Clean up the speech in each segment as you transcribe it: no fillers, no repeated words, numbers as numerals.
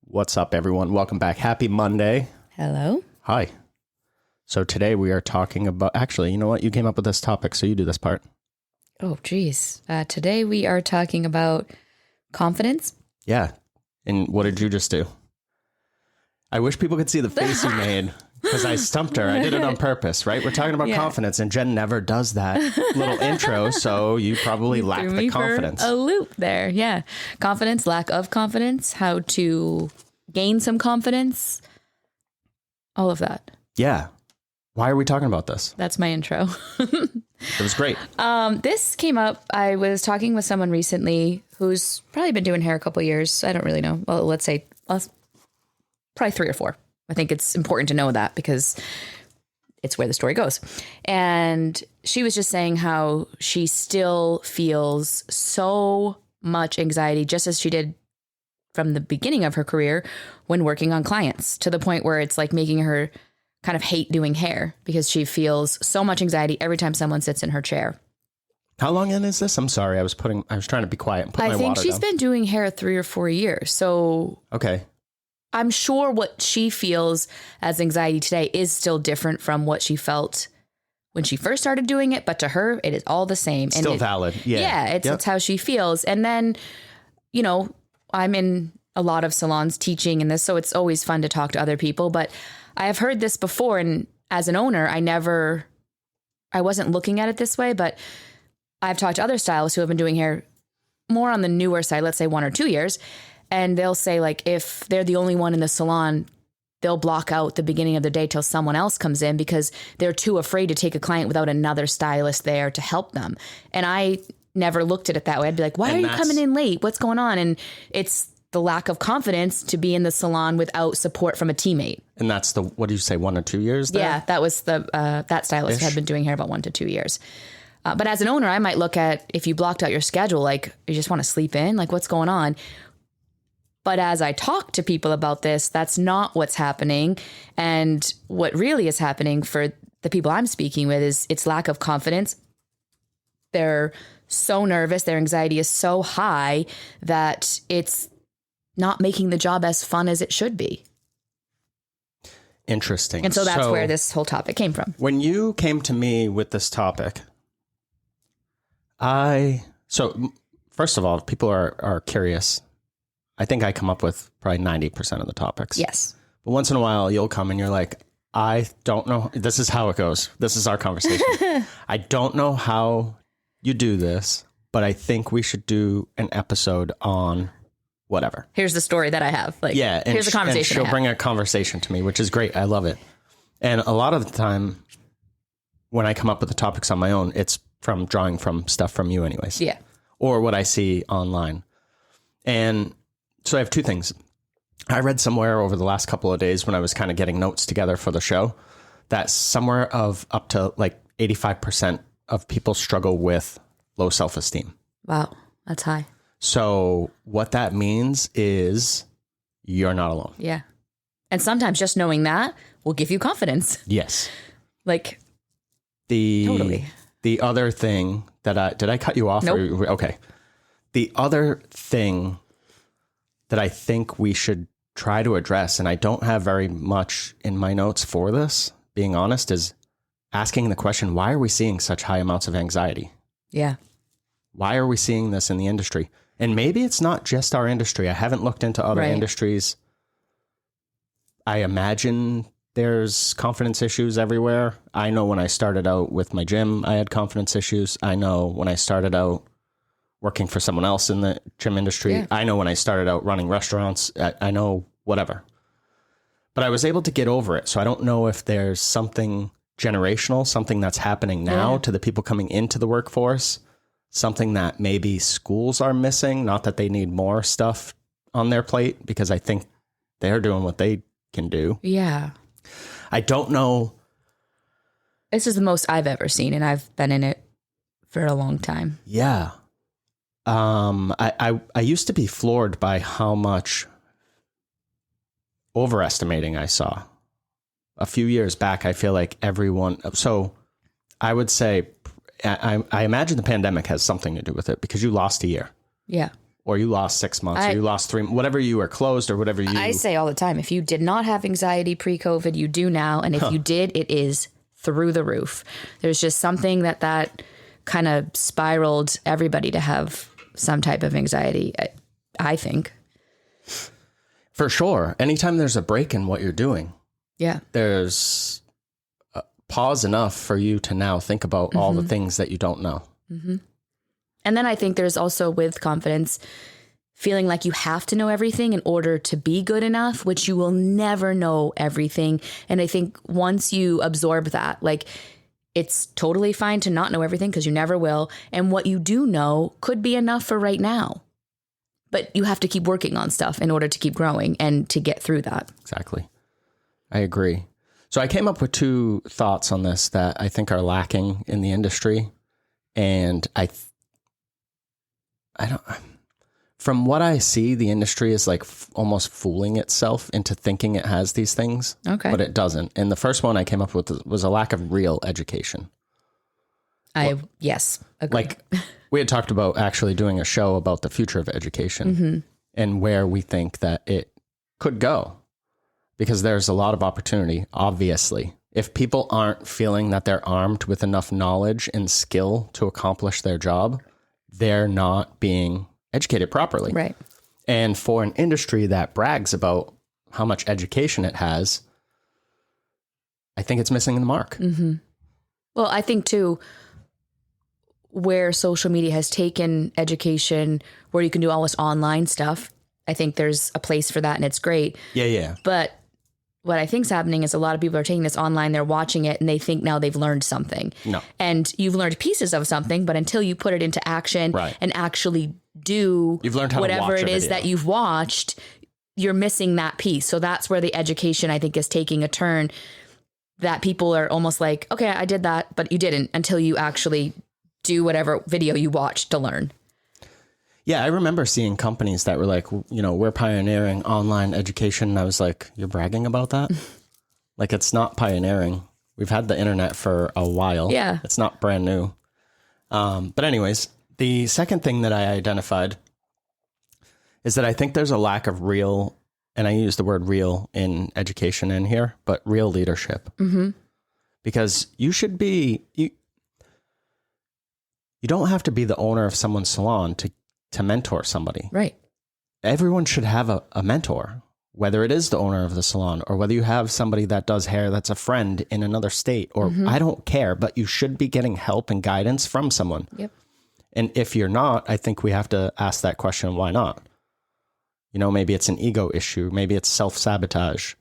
What's up, everyone? Welcome back. Happy Monday. Hello. Hi. So today we are talking about, actually, you know what? You came up with this topic, so you do this part. Oh, geez. Today we are talking about confidence. Yeah. And what did you just do? I wish people could see the face you made because I stumped her. I did it on purpose, right? We're talking about confidence, and Jen never does that little intro, so you probably lack the confidence. For a loop there. Yeah. Confidence, lack of confidence, how to gain some confidence, all of that. Yeah. Why are we talking about this? That's my intro. It was great. This came up. I was talking with someone recently who's probably been doing hair a couple of years. I don't really know. Well, let's say probably 3 or 4. I think it's important to know that because it's where the story goes. And she was just saying how she still feels so much anxiety, just as she did from the beginning of her career when working on clients, to the point where it's like making her kind of hate doing hair because she feels so much anxiety every time someone sits in her chair. How long in is this? I'm sorry. I was trying to be quiet and put my water down. I think she's been doing hair 3 or 4 years. So okay. I'm sure what she feels as anxiety today is still different from what she felt when she first started doing it. But to her, it is all the same. Still valid. Yeah. Yeah. It's how she feels. And then, you know, I'm in a lot of salons teaching in this, so it's always fun to talk to other people. But I have heard this before. And as an owner, I wasn't looking at it this way, but I've talked to other stylists who have been doing hair more on the newer side, let's say 1 or 2 years. And they'll say, like, if they're the only one in the salon, they'll block out the beginning of the day till someone else comes in because they're too afraid to take a client without another stylist there to help them. And I never looked at it that way. I'd be like, why are you coming in late? What's going on? And it's the lack of confidence to be in the salon without support from a teammate. And that's what do you say, 1 or 2 years there? Yeah, that was that stylist had been doing hair about 1 to 2 years. But as an owner, I might look at, if you blocked out your schedule, like, you just want to sleep in, like, what's going on? But as I talk to people about this, that's not what's happening. And what really is happening for the people I'm speaking with is it's lack of confidence. They're so nervous. Their anxiety is so high that it's not making the job as fun as it should be. Interesting. And so that's where this whole topic came from. When you came to me with this topic, so first of all, people are curious. I think I come up with probably 90% of the topics. Yes. But once in a while, you'll come and you're like, I don't know. This is how it goes. This is our conversation. I don't know how you do this, but I think we should do an episode on whatever. Here's the story that I have. Like, yeah, here's the conversation. And she'll bring a conversation to me, which is great. I love it. And a lot of the time when I come up with the topics on my own, it's from drawing from stuff from you anyways. Yeah. Or what I see online. And so I have 2 things. I read somewhere over the last couple of days when I was kind of getting notes together for the show that somewhere of up to like 85% of people struggle with low self-esteem. Wow, that's high. So what that means is you're not alone. Yeah. And sometimes just knowing that will give you confidence. Yes. Like, totally. The other thing that did I cut you off? Nope. Okay. The other thing that I think we should try to address, and I don't have very much in my notes for this, being honest, is asking the question, why are we seeing such high amounts of anxiety? Yeah. Why are we seeing this in the industry? And maybe it's not just our industry. I haven't looked into other industries. I imagine there's confidence issues everywhere. I know when I started out with my gym, I had confidence issues. I know when I started out working for someone else in the gym industry. Yeah. I know when I started out running restaurants. I know whatever. But I was able to get over it. So I don't know if there's something generational, something that's happening now to the people coming into the workforce, something that maybe schools are missing. Not that they need more stuff on their plate, because I think they're doing what they can do. Yeah. I don't know. This is the most I've ever seen, and I've been in it for a long time. Yeah. I used to be floored by how much overestimating I saw. A few years back, I feel like everyone... So I would say, I imagine the pandemic has something to do with it, because you lost a year. Yeah. or you lost 6 months, or you lost 3, whatever you were closed or whatever you... I say all the time, if you did not have anxiety pre-COVID, you do now. And if you did, it is through the roof. There's just something that kind of spiraled everybody to have some type of anxiety, I think. For sure. Anytime there's a break in what you're doing, there's pause enough for you to now think about all the things that you don't know. And then I think there's also, with confidence, feeling like you have to know everything in order to be good enough, which you will never know everything. And I think once you absorb that, like, it's totally fine to not know everything, because you never will. And what you do know could be enough for right now. But you have to keep working on stuff in order to keep growing and to get through that. Exactly. I agree. So I came up with 2 thoughts on this that I think are lacking in the industry. And from what I see, the industry is like almost fooling itself into thinking it has these things, but it doesn't. And the first one I came up with was a lack of real education. Yes, agree. Like, we had talked about actually doing a show about the future of education and where we think that it could go, because there's a lot of opportunity, obviously. If people aren't feeling that they're armed with enough knowledge and skill to accomplish their job, they're not being educated properly. Right. And for an industry that brags about how much education it has, I think it's missing the mark. Well, I think too, where social media has taken education, where you can do all this online stuff, I think there's a place for that, and it's great. Yeah. But what I think is happening is a lot of people are taking this online, they're watching it, and they think now they've learned something. No. And you've learned pieces of something, but until you put it into action and actually do you've learned how whatever to watch it is that you've watched, you're missing that piece. So that's where the education, I think, is taking a turn, that people are almost like, okay, I did that, but you didn't, until you actually do whatever video you watched to learn. Yeah, I remember seeing companies that were like, we're pioneering online education. And I was like, you're bragging about that? Like, it's not pioneering. We've had the internet for a while. Yeah. It's not brand new. But anyways, the second thing that I identified is that I think there's a lack of real, and I use the word real in education in here, but real leadership. Because you should be, you don't have to be the owner of someone's salon to mentor somebody. Right. Everyone should have a mentor, whether it is the owner of the salon or whether you have somebody that does hair that's a friend in another state, or I don't care, but you should be getting help and guidance from someone. Yep. And if you're not, I think we have to ask that question, why not? Maybe it's an ego issue. Maybe it's self-sabotage.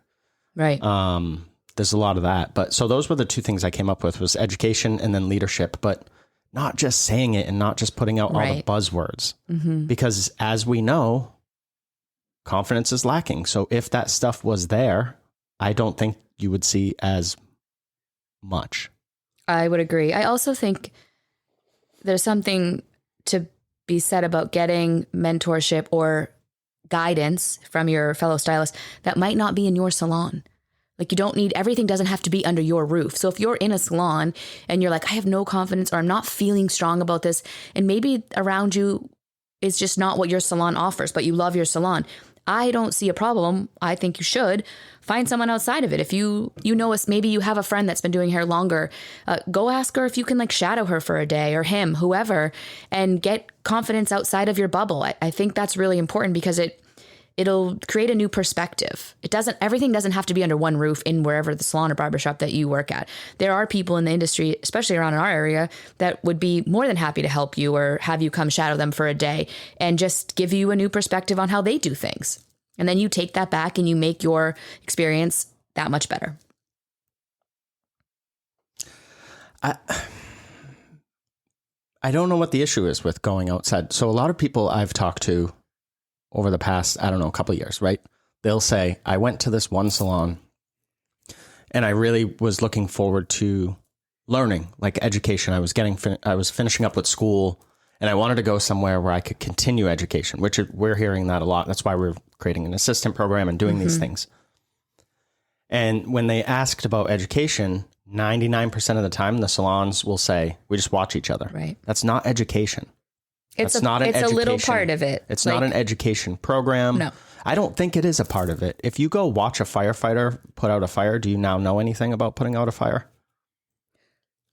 Right. There's a lot of that. But so those were the 2 things I came up with, was education and then leadership. But not just saying it and not just putting out all the buzzwords, because as we know, confidence is lacking. So if that stuff was there, I don't think you would see as much. I would agree. I also think there's something to be said about getting mentorship or guidance from your fellow stylist that might not be in your salon. Like, you don't need, everything doesn't have to be under your roof. So if you're in a salon and you're like, I have no confidence, or I'm not feeling strong about this, and maybe around you is just not what your salon offers, but you love your salon, I don't see a problem. I think you should find someone outside of it. If you know us, maybe you have a friend that's been doing hair longer, go ask her if you can like shadow her for a day, or him, whoever, and get confidence outside of your bubble. I think that's really important, because it'll create a new perspective. Everything doesn't have to be under one roof in wherever the salon or barbershop that you work at. There are people in the industry, especially around in our area, that would be more than happy to help you or have you come shadow them for a day and just give you a new perspective on how they do things. And then you take that back and you make your experience that much better. I don't know what the issue is with going outside. So a lot of people I've talked to over the past, I don't know, a couple of years, right? They'll say, I went to this one salon and I really was looking forward to learning, like education. I was finishing up with school, and I wanted to go somewhere where I could continue education, which we're hearing that a lot. That's why we're creating an assistant program and doing these things. And when they asked about education, 99% of the time, the salons will say, we just watch each other. Right. That's not education. It's a little part of it. It's not an education program. No. I don't think it is a part of it. If you go watch a firefighter put out a fire, do you now know anything about putting out a fire?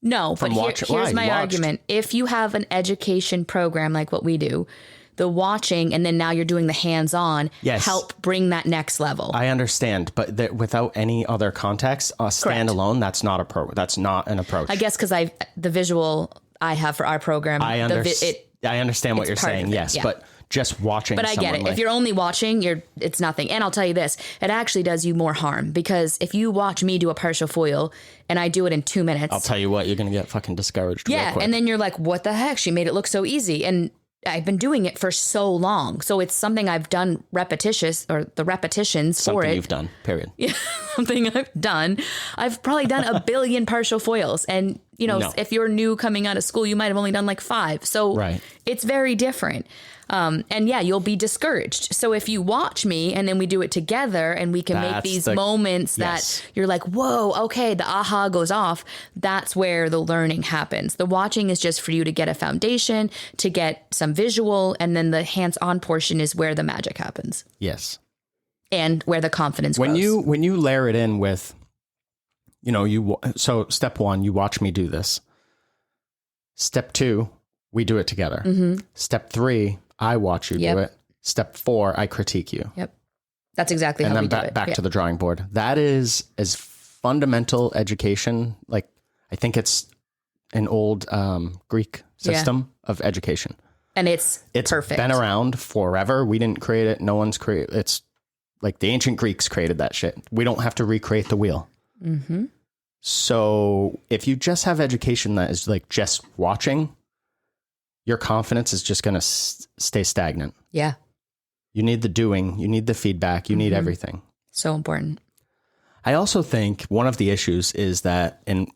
No, but here's my argument. If you have an education program like what we do, the watching and then now you're doing the hands-on help bring that next level. I understand, but without any other context, standalone, that's not an approach. I guess because the visual I have for our program, I understand what you're saying. Yes, but just watching. But I get it. If you're only watching, it's nothing. And I'll tell you this, it actually does you more harm, because if you watch me do a partial foil and I do it in 2 minutes, I'll tell you what, you're going to get fucking discouraged. Yeah. And then you're like, what the heck? She made it look so easy. And I've been doing it for so long. So it's something I've done repetitious, or the repetitions for it. Something you've done, period. Yeah, something I've done. I've probably done a billion partial foils. And, if you're new coming out of school, you might have only done like 5. So It's very different. And you'll be discouraged. So if you watch me and then we do it together and we can make these moments that you're like, whoa, okay, the aha goes off. That's where the learning happens. The watching is just for you to get a foundation, to get some visual, and then the hands-on portion is where the magic happens. Yes. And where the confidence grows. When you layer it in with, so step 1, you watch me do this. Step 2, we do it together. Mm-hmm. Step 3, I watch you do it. Step 4, I critique you. Yep. That's exactly how we do it. And then back to the drawing board. That is as fundamental education. Like, I think it's an old Greek system of education. And it's perfect. Been around forever. We didn't create it. No one's created it. It's like the ancient Greeks created that shit. We don't have to recreate the wheel. Mm-hmm. So if you just have education that is like just watching, your confidence is just going to stay stagnant. Yeah. You need the doing, you need the feedback, you need everything. So important. I also think one of the issues is that, and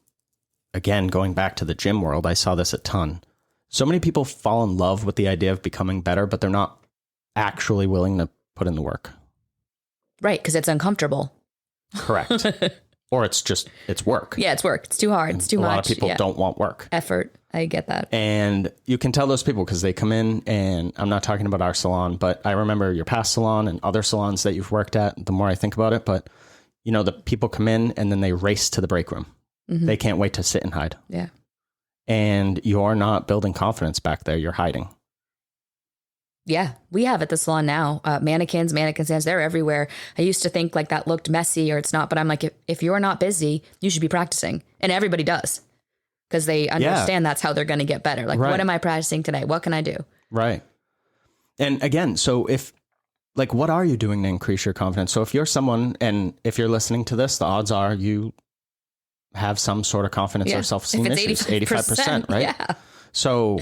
again, going back to the gym world, I saw this a ton. So many people fall in love with the idea of becoming better, but they're not actually willing to put in the work. Right, because it's uncomfortable. Correct. Or it's work. Yeah, it's work. It's too hard. It's too much. A lot of people don't want work. Effort. I get that. And you can tell those people because they come in, and I'm not talking about our salon, but I remember your past salon and other salons that you've worked at, the more I think about it. But, the people come in and then they race to the break room. Mm-hmm. They can't wait to sit and hide. Yeah. And you're not building confidence back there. You're hiding. Yeah, we have at the salon now, mannequin stands, they're everywhere. I used to think like that looked messy or it's not, but I'm like, if you're not busy, you should be practicing. And everybody does, because they understand that's how they're going to get better. Like, what am I practicing today? What can I do? Right. And again, so what are you doing to increase your confidence? So if you're someone, and if you're listening to this, the odds are you have some sort of confidence or self-esteem issues. 85%, right? Yeah. So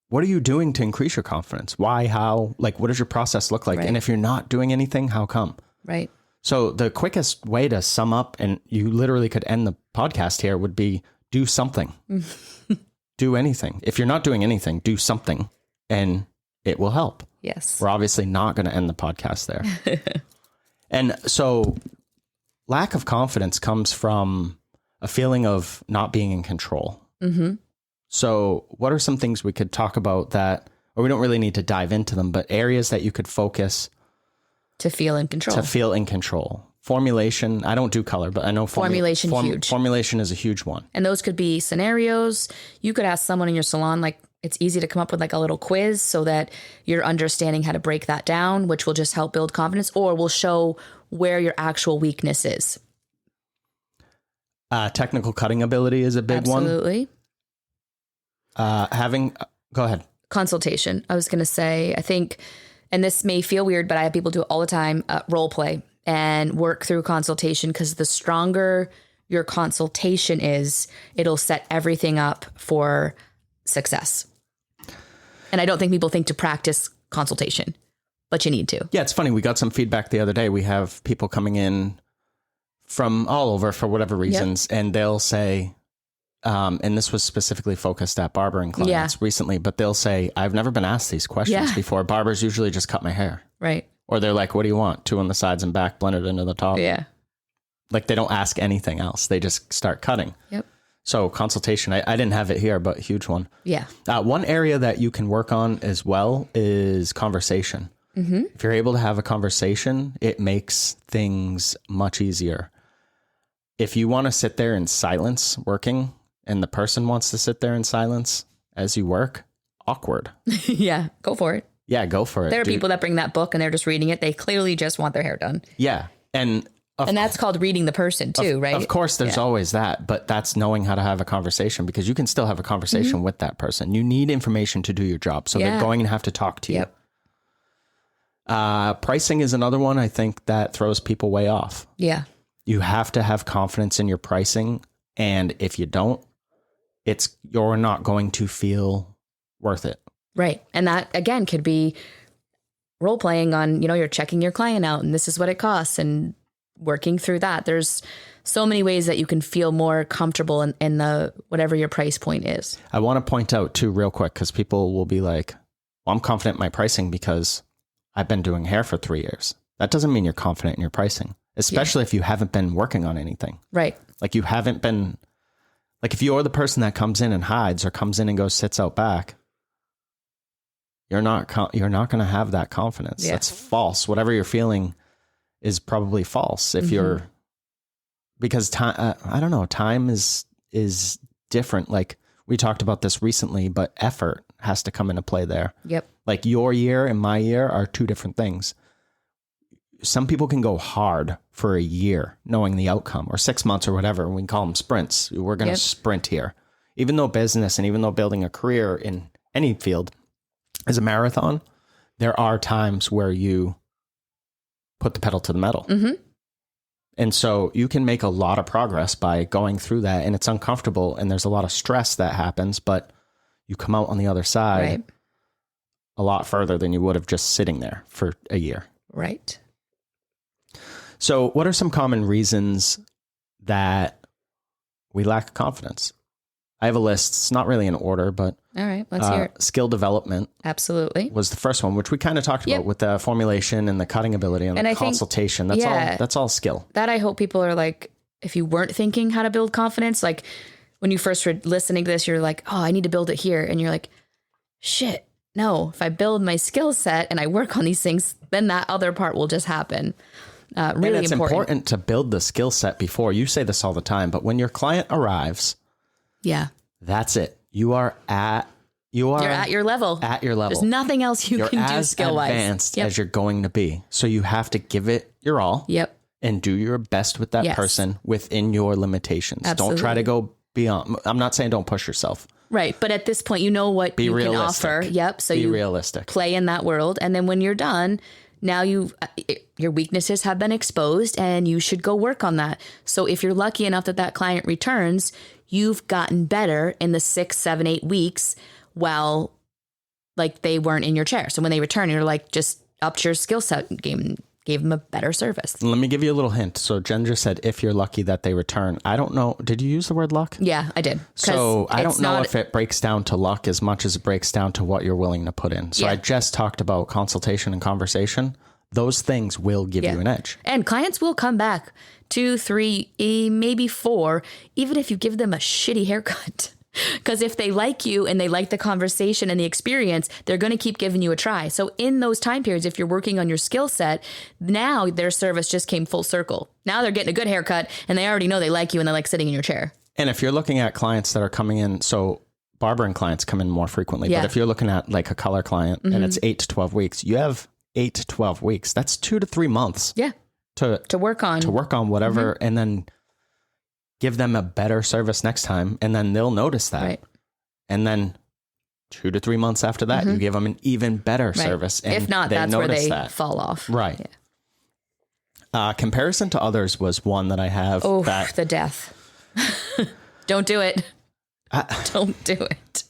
what are you doing to increase your confidence? Why? How? Like, what does your process look like? Right. And if you're not doing anything, how come? Right. So the quickest way to sum up, and you literally could end the podcast here, would be do something. Do anything. If you're not doing anything, do something, and it will help. Yes. We're obviously not going to end the podcast there. And so lack of confidence comes from a feeling of not being in control. Mm-hmm. So what are some things we could talk about that, or we don't really need to dive into them, but areas that you could focus to feel in control? Formulation. I don't do color, but I know formulation huge. Formulation is a huge one. And those could be scenarios. You could ask someone in your salon, like, it's easy to come up with like a little quiz so that you're understanding how to break that down, which will just help build confidence, or will show where your actual weakness is. Technical cutting ability is a big one. Absolutely. Go ahead. Consultation. I was going to say, I think, and this may feel weird, but I have people do it all the time, role play and work through consultation, because the stronger your consultation is, it'll set everything up for success. And I don't think people think to practice consultation, but you need to. Yeah, it's funny. We got some feedback the other day. We have people coming in from all over for whatever reasons, and they'll say, and this was specifically focused at barbering clients recently, but they'll say, I've never been asked these questions before. Barbers usually just cut my hair. Right. Or they're like, what do you want? 2 on the sides and back blended into the top. Yeah. Like, they don't ask anything else. They just start cutting. Yep. So consultation, I didn't have it here, but huge one. Yeah. One area that you can work on as well is conversation. Mm-hmm. If you're able to have a conversation, it makes things much easier. If you want to sit there in silence working and the person wants to sit there in silence as you work, awkward. Yeah, go for it. Yeah, go for it. There are people that bring that book and they're just reading it. They clearly just want their hair done. Yeah. And that's called reading the person too, right? Of course, there's always that, but that's knowing how to have a conversation, because you can still have a conversation with that person. You need information to do your job. So they're going to have to talk to you. Yep. Pricing is another one I think that throws people way off. Yeah. You have to have confidence in your pricing. And if you don't, you're not going to feel worth it. Right. And that again could be role playing on, you're checking your client out and this is what it costs and working through that. There's so many ways that you can feel more comfortable in the whatever your price point is. I want to point out too, real quick, because people will be like, well, I'm confident in my pricing because I've been doing hair for 3 years. That doesn't mean you're confident in your pricing, especially if you haven't been working on anything. Right. Like you haven't been, like if you're the person that comes in and hides or comes in and goes sits out back, you're not going to have that confidence. Yeah. That's false. Whatever you're feeling is probably false if you're, because time, I don't know, time is different. Like we talked about this recently, but effort has to come into play there. Yep. Like your year and my year are two different things. Some people can go hard for a year knowing the outcome, or 6 months or whatever. And we can call them sprints. We're going to sprint here. Even though business and even though building a career in any field is a marathon, there are times where you put the pedal to the metal. Mm-hmm. And so you can make a lot of progress by going through that, and it's uncomfortable and there's a lot of stress that happens, but you come out on the other side a lot further than you would have just sitting there for a year. Right. So what are some common reasons that we lack confidence? I have a list. It's not really in order, but all right, let's hear it. Skill development. Absolutely. Was the first one, which we kind of talked about with the formulation and the cutting ability and the consultation. That's all skill. That I hope people are like, if you weren't thinking how to build confidence, like when you first were listening to this, you're like, oh, I need to build it here. And you're like, shit, no, if I build my skill set and I work on these things, then that other part will just happen. Really and it's important to build the skill set before. You say this all the time, but when your client arrives, that's it. You're at your level. At your level. There's nothing else you can do skill wise. You're as advanced as you're going to be. So you have to give it your all. Yep. And do your best with that person within your limitations. Absolutely. Don't try to go beyond. I'm not saying don't push yourself. Right. But at this point, you know what you can offer. Yep. So you realistic. Play in that world. And then when you're done, now your weaknesses have been exposed and you should go work on that. So if you're lucky enough that client returns, you've gotten better in the 6, 7, 8 weeks while like they weren't in your chair. So when they return, you're like just upped your skill set game, gave them a better service. Let me give you a little hint. So Jen just said, if you're lucky that they return. I don't know. Did you use the word luck? Yeah, I did. So I don't know if it breaks down to luck as much as it breaks down to what you're willing to put in. So I just talked about consultation and conversation. Those things will give you an edge. And clients will come back 2, 3, maybe 4, even if you give them a shitty haircut. Because if they like you and they like the conversation and the experience, they're going to keep giving you a try. So in those time periods, if you're working on your skill set, now their service just came full circle. Now they're getting a good haircut and they already know they like you and they like sitting in your chair. And if you're looking at clients that are coming in, so barbering clients come in more frequently, but if you're looking at like a color client and it's 8 to 12 weeks, you have 8 to 12 weeks. That's 2 to 3 months. Yeah. To work on whatever, and then give them a better service next time, and then they'll notice that. Right. And then 2 to 3 months after that, you give them an even better service. And if not, that's where they fall off. Right. Yeah. Comparison to others was one that I have. Oh, the death. Don't do it. Don't do it.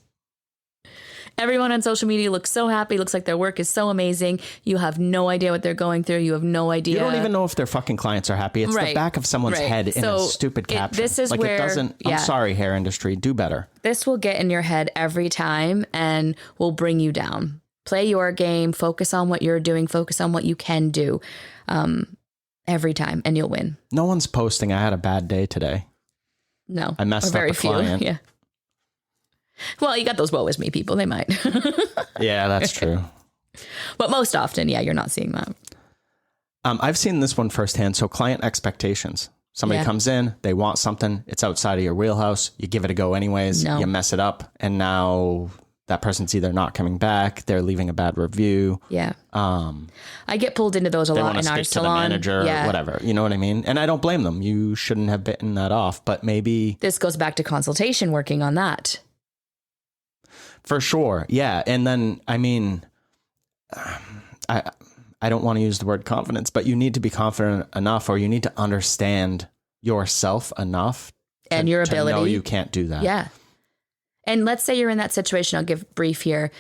Everyone on social media looks so happy, looks like their work is so amazing. You have no idea what they're going through. You have no idea. You don't even know if their fucking clients are happy. It's the back of someone's head in a stupid caption. This is like where, it doesn't, I'm sorry, hair industry, do better. This will get in your head every time and will bring you down. Play your game, focus on what you're doing, focus on what you can do every time, and you'll win. No one's posting, I had a bad day today. No. I messed or very up a client. Few. Yeah. Well, you got those woe is me people. They might. Yeah, that's true. But most often, yeah, you're not seeing that. I've seen this one firsthand. So client expectations. Somebody comes in, they want something. It's outside of your wheelhouse. You give it a go anyways. No. You mess it up. And now that person's either not coming back. They're leaving a bad review. Yeah. I get pulled into those a lot in our salon. To the manager, whatever. You know what I mean? And I don't blame them. You shouldn't have bitten that off. But maybe this goes back to consultation, working on that. For sure. Yeah. And then, I mean, I don't want to use the word confidence, but you need to be confident enough, or you need to understand yourself enough and your ability. To know you can't do that. Yeah. And let's say you're in that situation. I'll give brief here.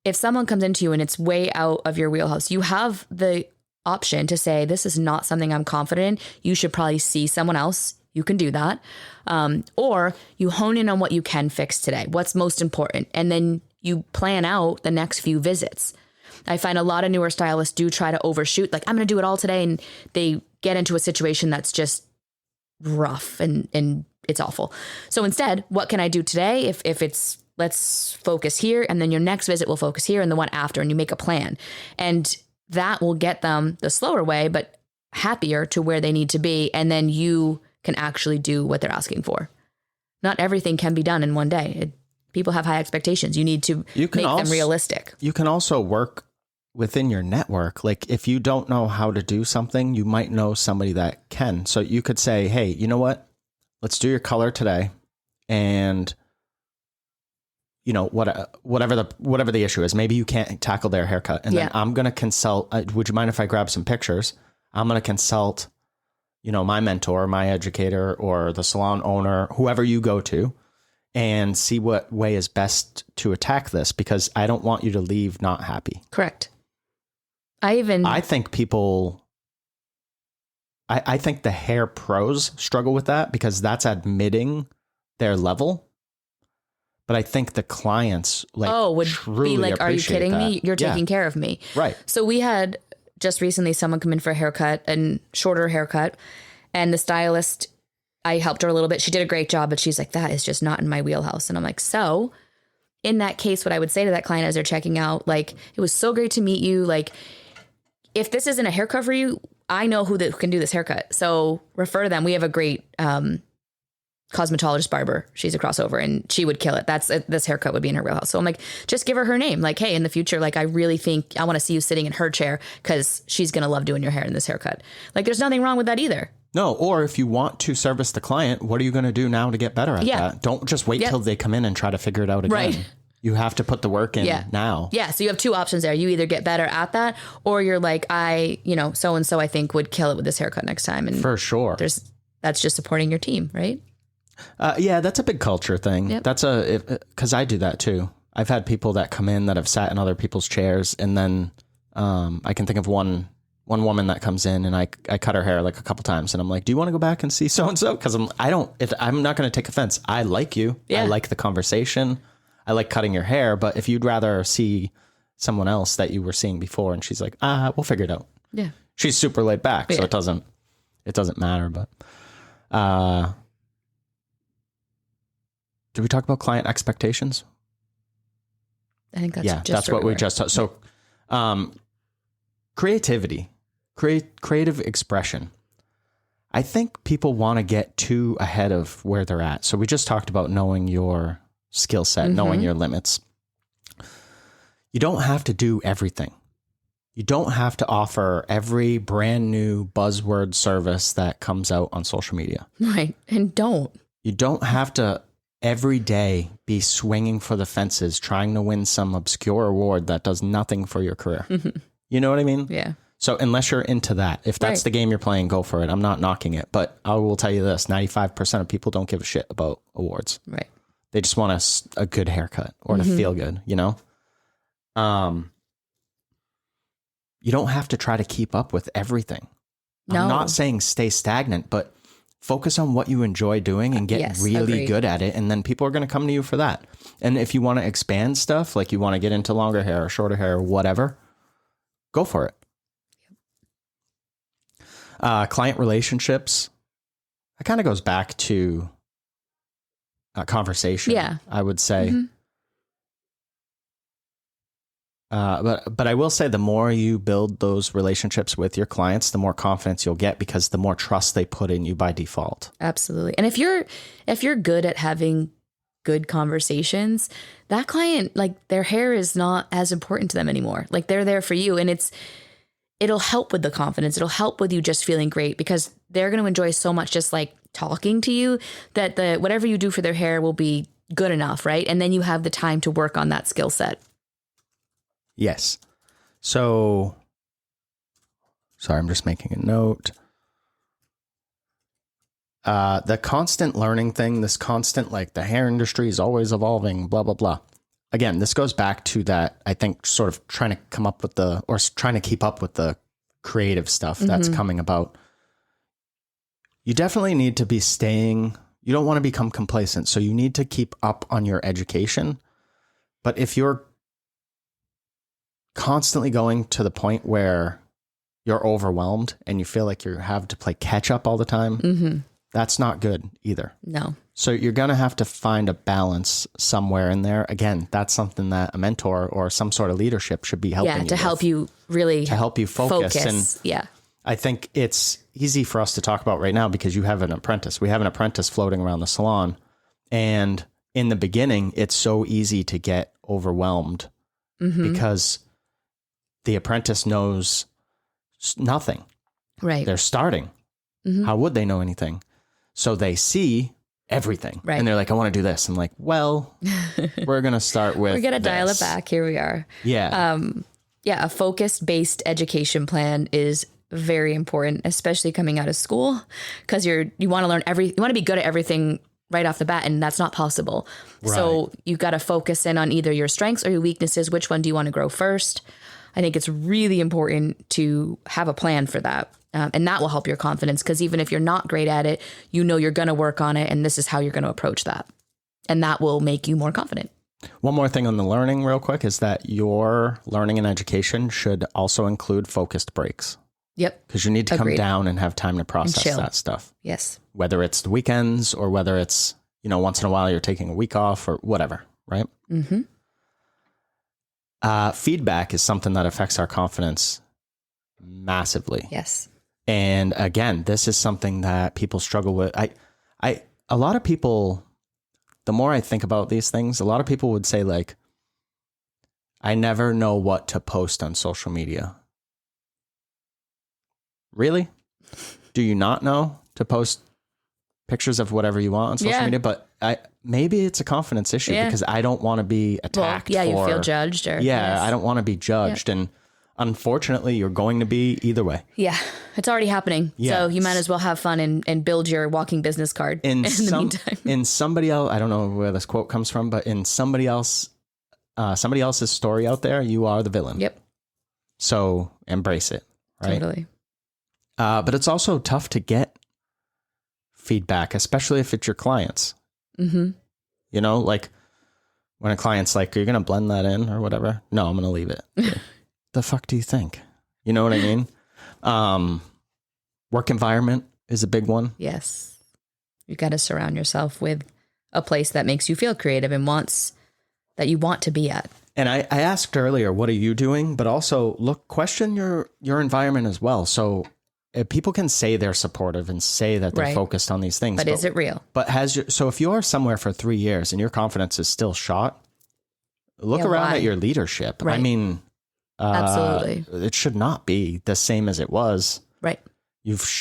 If someone comes into you and it's way out of your wheelhouse, you have the option to say, this is not something I'm confident in. You should probably see someone else. You can do that. Or you hone in on what you can fix today. What's most important. And then you plan out the next few visits. I find a lot of newer stylists do try to overshoot. Like, I'm going to do it all today. And they get into a situation that's just rough and it's awful. So instead, what can I do today? If it's, let's focus here, and then your next visit will focus here and the one after, and you make a plan. And that will get them the slower way, but happier to where they need to be. And then you can actually do what they're asking for. Not everything can be done in one day. People have high expectations. You need to make them realistic. You can also work within your network. Like, if you don't know how to do something, you might know somebody that can. So you could say, hey, you know what? Let's do your color today. And you know, whatever the issue is, maybe you can't tackle their haircut. And then I'm going to consult. Would you mind if I grab some pictures? I'm going to consult, you know, my mentor, my educator, or the salon owner, whoever you go to, and see what way is best to attack this, because I don't want you to leave not happy. Correct. I think the hair pros struggle with that, because that's admitting their level. But I think the clients would be like, are you kidding me? You're taking care of me. Right. So we had just recently someone come in for a haircut, and shorter haircut, and the stylist, I helped her a little bit. She did a great job, but she's like, that is just not in my wheelhouse. And I'm like, so in that case, what I would say to that client as they're checking out, like, it was so great to meet you. Like, if this isn't a haircut for you, I know who can do this haircut. So refer to them. We have a great cosmetologist barber. She's a crossover, and she would kill it. This haircut would be in her wheelhouse. So I'm like, just give her name. Like, hey, in the future, like, I really think I want to see you sitting in her chair, because she's going to love doing your hair in this haircut. Like, there's nothing wrong with that either. No. Or if you want to service the client, what are you going to do now to get better at that? Don't just wait till they come in and try to figure it out again. Right. You have to put the work in now. Yeah. So you have two options there. You either get better at that, or you're like, so-and-so I think would kill it with this haircut next time. And for sure. That's just supporting your team, right? Yeah, that's a big culture thing. Yep. Because I do that too. I've had people that come in that have sat in other people's chairs, and then I can think of one woman that comes in, and I cut her hair like a couple times, and I'm like, do you want to go back and see so-and-so? Because I'm not going to take offense. I like you. Yeah. I like the conversation. I like cutting your hair. But if you'd rather see someone else that you were seeing before, and she's like, we'll figure it out. Yeah. She's super laid back, so it doesn't matter. But did we talk about client expectations? I think that's what we just talked. So creativity, creative expression. I think people want to get too ahead of where they're at. So we just talked about knowing your skill set, knowing your limits. You don't have to do everything. You don't have to offer every brand new buzzword service that comes out on social media. Right. And you don't have to every day be swinging for the fences, trying to win some obscure award that does nothing for your career. Mm-hmm. You know what I mean? Yeah. So unless you're into that, if that's the game you're playing, go for it. I'm not knocking it, but I will tell you this, 95% of people don't give a shit about awards. Right. They just want a good haircut or to feel good, you know? You don't have to try to keep up with everything. No. I'm not saying stay stagnant, but focus on what you enjoy doing and get really good at it. And then people are going to come to you for that. And if you want to expand stuff, like you want to get into longer hair or shorter hair or whatever, go for it. Client relationships. That kind of goes back to conversation. Yeah. I would say. But I will say the more you build those relationships with your clients, the more confidence you'll get because the more trust they put in you by default. Absolutely. And if you're good at having good conversations, that client, like their hair is not as important to them anymore. Like they're there for you, and it'll help with the confidence. It'll help with you just feeling great because they're going to enjoy so much just like talking to you that whatever you do for their hair will be good enough, right? And then you have the time to work on that skill set. Yes. So, sorry, I'm just making a note. The constant learning thing, this constant, like the hair industry is always evolving, blah, blah, blah. Again, this goes back to that, I think, sort of trying to come up with trying to keep up with the creative stuff that's coming about. You definitely need to be you don't want to become complacent. So you need to keep up on your education. But if you're constantly going to the point where you're overwhelmed and you feel like you have to play catch up all the time, that's not good either. No. So you're going to have to find a balance somewhere in there. Again, that's something that a mentor or some sort of leadership should be helping you to help you really to help you focus. And yeah. I think it's easy for us to talk about right now because you have an apprentice. We have an apprentice floating around the salon. And in the beginning, it's so easy to get overwhelmed because the apprentice knows nothing. Right. They're starting. How would they know anything? So they see everything. Right. And they're like, I want to do this. I'm like, well, we're going to start with We're going to dial it back. Here we are. Yeah. A focus-based education plan is very important, especially coming out of school, because you want to learn you want to be good at everything right off the bat, and that's not possible. Right. So you've got to focus in on either your strengths or your weaknesses. Which one do you want to grow first? I think it's really important to have a plan for that. And that will help your confidence, because even if you're not great at it, you know you're going to work on it, and this is how you're going to approach that. And that will make you more confident. One more thing on the learning real quick is that your learning and education should also include focused breaks. Yep. Because you need to come down and have time to process that stuff. Yes. Whether it's the weekends or whether it's, once in a while you're taking a week off or whatever, right? Feedback is something that affects our confidence massively. Yes. And again, this is something that people struggle with. A lot of people, the more I think about these things, a lot of people would say like, I never know what to post on social media. Really? Do you not know to post pictures of whatever you want on social media? But maybe it's a confidence issue because I don't want to be attacked. Well, you feel judged. I don't want to be judged. And unfortunately, you're going to be either way. Yeah. It's already happening. Yes. So you might as well have fun and build your walking business card in the meantime. In somebody else, I don't know where this quote comes from, but in somebody else's story out there, you are the villain. Yep. So embrace it. Right. Totally. But it's also tough to get feedback, especially if it's your clients. Like when a client's like, are you going to blend that in or whatever? No, I'm going to leave it. The fuck do you think? You know what I mean? Work environment is a big one. Yes. You got to surround yourself with a place that makes you feel creative and that you want to be at. And I asked earlier, what are you doing? But also question your environment as well. So people can say they're supportive and say that they're focused on these things. But is it real? But so if you're somewhere for 3 years and your confidence is still shot, look around at your leadership. Right. I mean, absolutely. It should not be the same as it was. Right.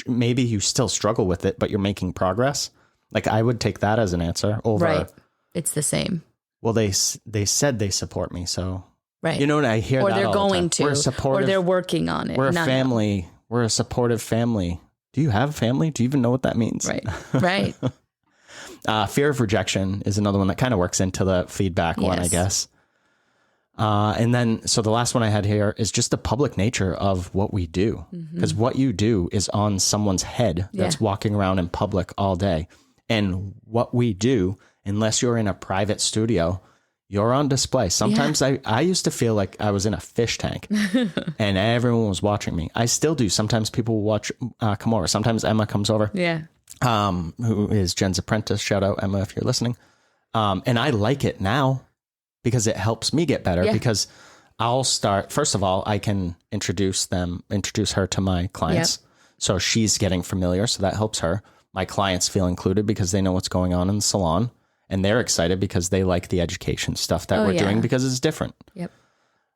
Maybe you still struggle with it, but you're making progress. Like I would take that as an answer over. Right. It's the same. Well, they said they support me. So, right. You know what I hear or that they're all going the time. to, or they're working on it. We're a family. We're a supportive family. Do you have a family? Do you even know what that means? Right. Right. Fear of rejection is another one that kind of works into the feedback one, I guess. And then, so the last one I had here is just the public nature of what we do. Because what you do is on someone's head that's walking around in public all day. And what we do, unless you're in a private studio, you're on display. Sometimes I used to feel like I was in a fish tank and everyone was watching me. I still do. Sometimes people watch, come over. Sometimes Emma comes over. Yeah. Who is Jen's apprentice. Shout out, Emma, if you're listening. And I like it now because it helps me get better because I'll start, first of all, I can introduce her to my clients. Yep. So she's getting familiar. So that helps her. My clients feel included because they know what's going on in the salon, and they're excited because they like the education stuff that we're doing because it's different. Yep.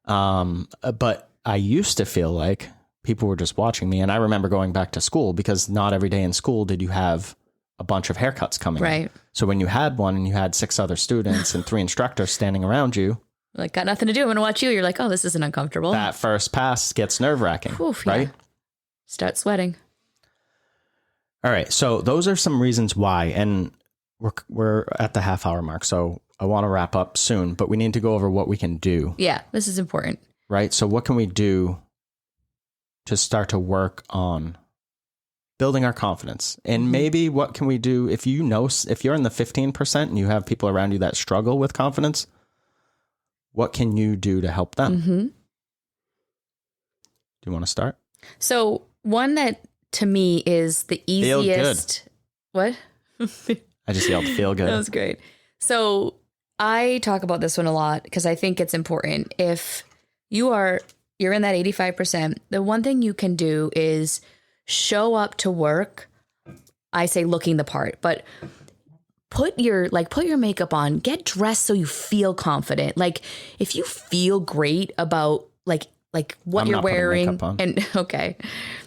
But I used to feel like people were just watching me. And I remember going back to school because not every day in school did you have a bunch of haircuts coming in. So when you had one and you had 6 other students and 3 instructors standing around you, like, got nothing to do. I'm going to watch you. You're like, oh, this isn't uncomfortable. That first pass gets nerve-wracking, right? Start sweating. All right. So those are some reasons why. And we're at the half-hour mark. So I want to wrap up soon, but we need to go over what we can do. Yeah, this is important. Right? So what can we do to start to work on building our confidence? And maybe what can we do if you're in the 15% and you have people around you that struggle with confidence, what can you do to help them? Do you want to start? So one that to me is the easiest. Feel good. What? I just yelled, feel good. That was great. So I talk about this one a lot because I think it's important. If you're in that 85%, the one thing you can do is show up to work. I say looking the part, but put your makeup on, get dressed so you feel confident. Like if you feel great about like what you're wearing and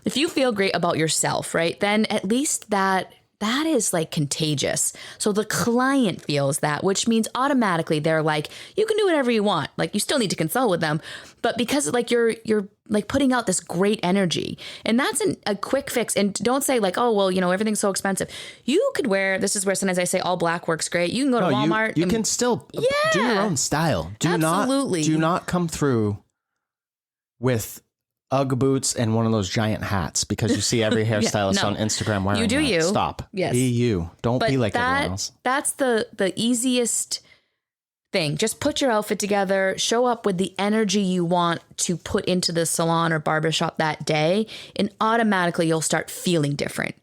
if you feel great about yourself, right? Then at least that is like contagious. So the client feels that, which means automatically they're like, you can do whatever you want. Like you still need to consult with them, but because like you're like putting out this great energy, and that's a quick fix. And don't say like, oh, well, everything's so expensive. You could this is where sometimes I say all black works great. You can go to Walmart. You can still do your own style. Do not come through with Ugg boots and one of those giant hats because you see every hairstylist on Instagram wearing that. You. Stop. Yes. Be you. Don't be like everyone else. That's the easiest thing. Just put your outfit together, show up with the energy you want to put into the salon or barbershop that day, and automatically you'll start feeling different.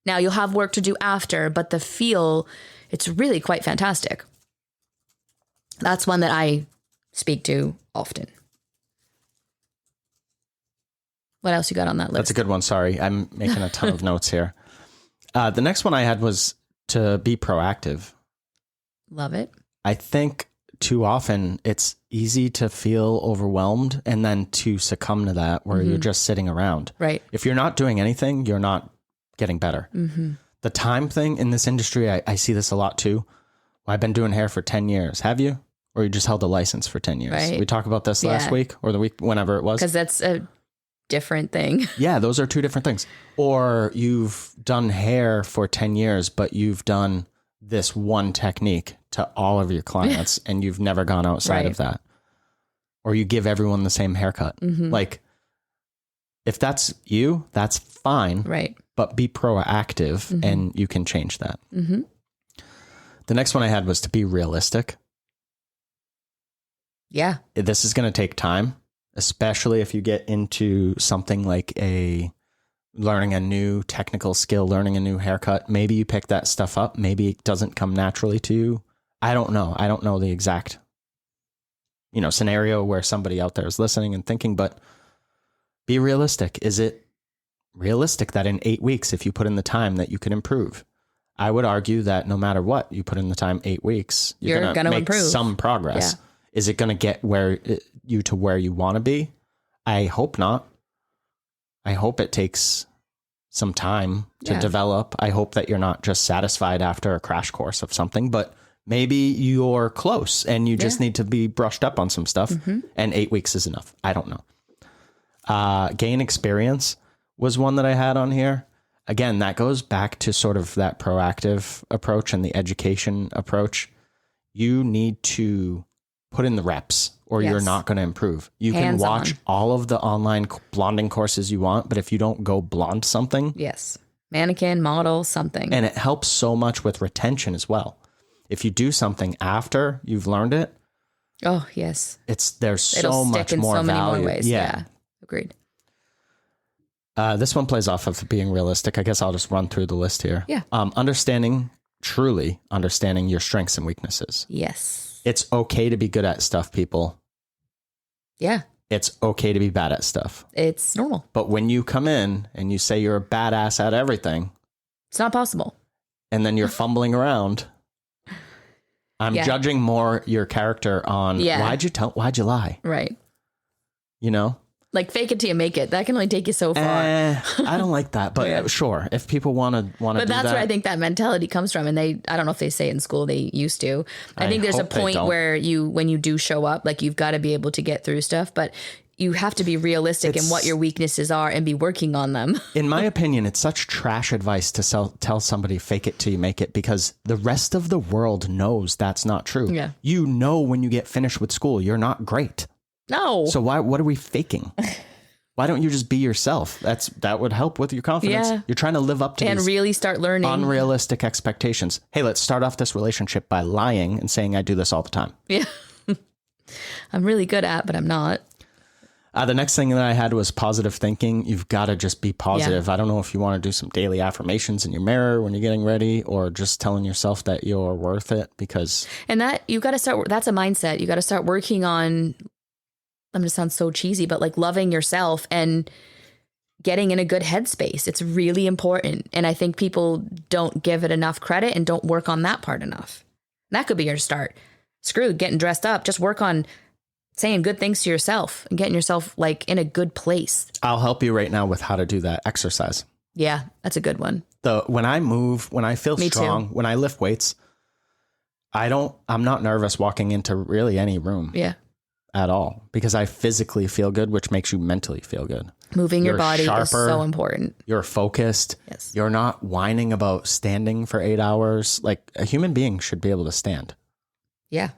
Now you'll have work to do after, but it's really quite fantastic. That's one that I speak to often. What else you got on that list? That's a good one. Sorry. I'm making a ton of notes here. The next one I had was to be proactive. Love it. I think too often it's easy to feel overwhelmed and then to succumb to that where you're just sitting around. Right. If you're not doing anything, you're not getting better. The time thing in this industry, I see this a lot too. Well, I've been doing hair for 10 years. Have you? Or you just held a license for 10 years? Right. We talked about this last week or the week, whenever it was. Because that's a different thing. Yeah, those are 2 different things. Or you've done hair for 10 years, but you've done this one technique to all of your clients and you've never gone outside of that. Or you give everyone the same haircut. Like if that's you, that's fine. Right. But be proactive and you can change that. The next one I had was to be realistic. Yeah. This is going to take time, especially if you get into something like learning a new technical skill, learning a new haircut. Maybe you pick that stuff up. Maybe it doesn't come naturally to you. I don't know. I don't know the exact, scenario where somebody out there is listening and thinking, but be realistic. Is it realistic that in 8 weeks, if you put in the time, that you can improve? I would argue that no matter what, you put in the time 8 weeks, you're going to make improve. Some progress. Yeah. Is it going to get you to where you want to be? I hope not. I hope it takes some time to develop. I hope that you're not just satisfied after a crash course of something, but maybe you're close and you just need to be brushed up on some stuff and 8 weeks is enough. I don't know. Gain experience was one that I had on here. Again, that goes back to sort of that proactive approach and the education approach. You need to put in the reps or you're not going to improve. You can watch all of the online blonding courses you want, but if you don't go blonde something. Yes. Mannequin, model, something. And it helps so much with retention as well. If you do something after you've learned it. Oh, yes. There's so much more value. Many more ways. Yeah. Agreed. This one plays off of being realistic. I guess I'll just run through the list here. Yeah. Understanding truly understanding your strengths and weaknesses. Yes. It's okay to be good at stuff, people. Yeah. It's okay to be bad at stuff. It's normal. But when you come in and you say you're a badass at everything, it's not possible. And then you're fumbling around. I'm judging more your character on why'd you lie? Right. You know? Like fake it till you make it. That can only take you so far. I don't like that, but sure. If people want to do that. But that's where I think that mentality comes from. And I don't know if they say it in school, they used to. I think there's a point where when you do show up, like you've got to be able to get through stuff, but you have to be realistic in what your weaknesses are and be working on them. In my opinion, it's such trash advice to tell somebody fake it till you make it, because the rest of the world knows that's not true. Yeah. You know, when you get finished with school, you're not great. No. So what are we faking? Why don't you just be yourself? That would help with your confidence. Yeah. You're trying to live up to and these really start learning unrealistic expectations. Hey, let's start off this relationship by lying and saying I do this all the time. Yeah. I'm really good at, but I'm not. The next thing that I had was positive thinking. You've got to just be positive. Yeah. I don't know if you want to do some daily affirmations in your mirror when you're getting ready, or just telling yourself that you're worth it, because. And that you got to start. That's a mindset. You got to start working on. I'm going to sound so cheesy, but like loving yourself and getting in a good headspace. It's really important. And I think people don't give it enough credit and don't work on that part enough. That could be your start. Screw getting dressed up. Just work on saying good things to yourself and getting yourself like in a good place. I'll help you right now with how to do that. Exercise. Yeah, that's a good one. When I move, when I feel strong, when I lift weights, I'm not nervous walking into really any room. Yeah. At all, because I physically feel good, which makes you mentally feel good. Moving your body is so important. You're focused. Yes. You're not whining about standing for 8 hours. Like, a human being should be able to stand. Yeah.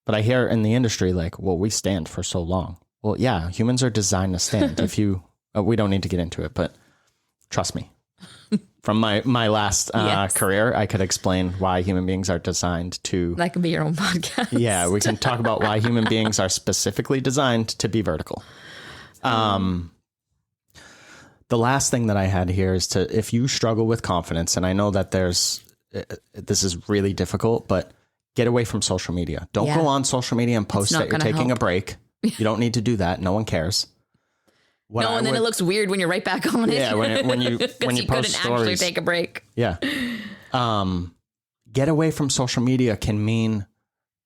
But I hear in the industry, like, well, we stand for so long. Well, yeah, humans are designed to stand. We don't need to get into it, but trust me. From my last career, I could explain why human beings are designed to... That could be your own podcast. Yeah, we can talk about why human beings are specifically designed to be vertical. The last thing that I had here is if you struggle with confidence, and I know that this is really difficult, but get away from social media. Don't go on social media and post that you're taking a break. You don't need to do that. No one cares. And then it looks weird when you're right back on it. Yeah, when you post stories. Actually take a break. Yeah. Get away from social media can mean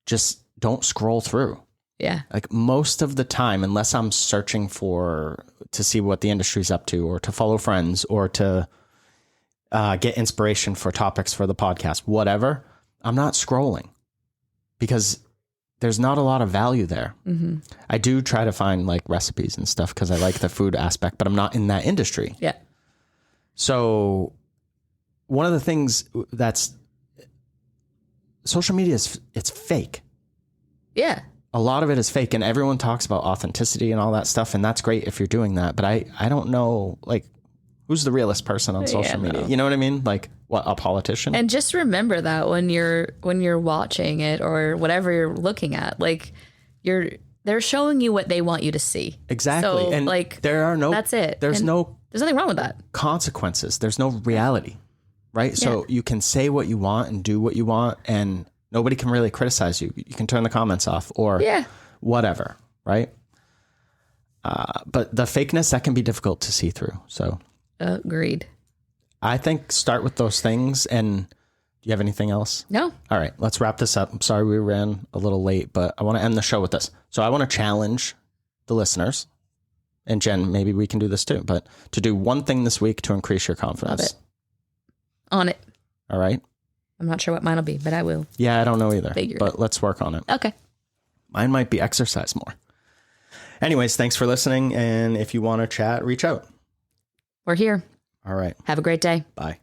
just don't scroll through. Yeah. Like, most of the time, unless I'm searching to see what the industry's up to, or to follow friends, or to get inspiration for topics for the podcast, whatever, I'm not scrolling, because there's not a lot of value there. Mm-hmm. I do try to find like recipes and stuff because I like the food aspect, but I'm not in that industry. Yeah. So one of the things that's social media it's fake. Yeah. A lot of it is fake, and everyone talks about authenticity and all that stuff. And that's great if you're doing that. But I don't know, like, who's the realest person on social media? You know what I mean? Like, what, a politician? And just remember that when you're watching it or whatever you're looking at, like, they're showing you what they want you to see. Exactly. So, and like, that's it. There's nothing wrong with that. Consequences. There's no reality, right? Yeah. So you can say what you want and do what you want, and nobody can really criticize you. You can turn the comments off or whatever, right? But the fakeness, that can be difficult to see through. So agreed. I think start with those things. And do you have anything else? No. All right, let's wrap this up. I'm sorry we ran a little late, but I want to end the show with this. So I want to challenge the listeners, and Jen, maybe we can do this too, but to do one thing this week to increase your confidence. Love it. On it. All right. I'm not sure what mine will be, but I will. Yeah, I don't know either, but let's work on it. Okay. Mine might be exercise more. Anyways, thanks for listening. And if you want to chat, reach out. We're here. All right. Have a great day. Bye.